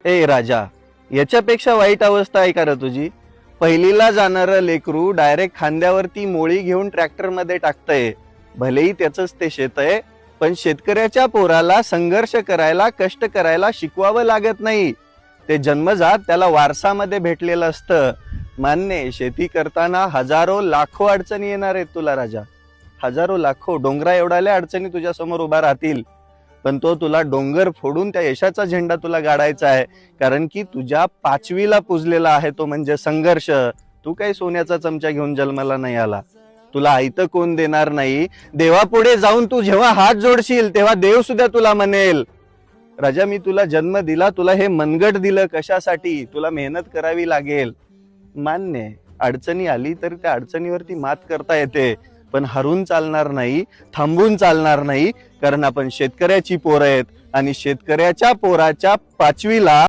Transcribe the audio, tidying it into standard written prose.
ए राजा, याच्यापेक्षा वाईट अवस्था आहे का रे तुझी? पहिलीला जाणारं लेकरू डायरेक्ट खांद्यावरती मोळी घेऊन ट्रॅक्टर मध्ये टाकतंय. भलेही त्याचंच ते शेत आहे, पण शेतकऱ्याच्या पोराला संघर्ष करायला, कष्ट करायला शिकवावं लागत नाही. ते जन्मजात त्याला वारसामध्ये भेटलेलं असतं. मान्य आहे, शेती करताना हजारो लाखो अडचणी येणार आहेत तुला राजा. हजारो लाखो डोंगरा एवढ्याल्या अडचणी तुझ्या समोर उभा राहतील, पण तो तुला डोंगर फोडून त्या यशाचा झेंडा तुला गाडायचा आहे. कारण की तुझ्या 5वीला पुजलेला आहे तो म्हणजे संघर्ष. तू काही सोन्याचा चमचा घेऊन जन्माला नाही आला. तुला आयतं कोण देणार नाही. देवापुढे जाऊन तू जेव्हा हात जोडशील तेव्हा देव सुद्धा तुला म्हणेल, राजा मी तुला जन्म दिला, तुला हे मनगट दिलं कशासाठी? तुला मेहनत करावी लागेल. मान्य आहे, अडचणी आली तर त्या अडचणीवरती मात करता येते, पण हरून चालणार नाही, थांबून चालणार नाही. कारण आपण शेतकऱ्याची पोरं आहेत आणि शेतकऱ्याच्या पोराच्या 5वीला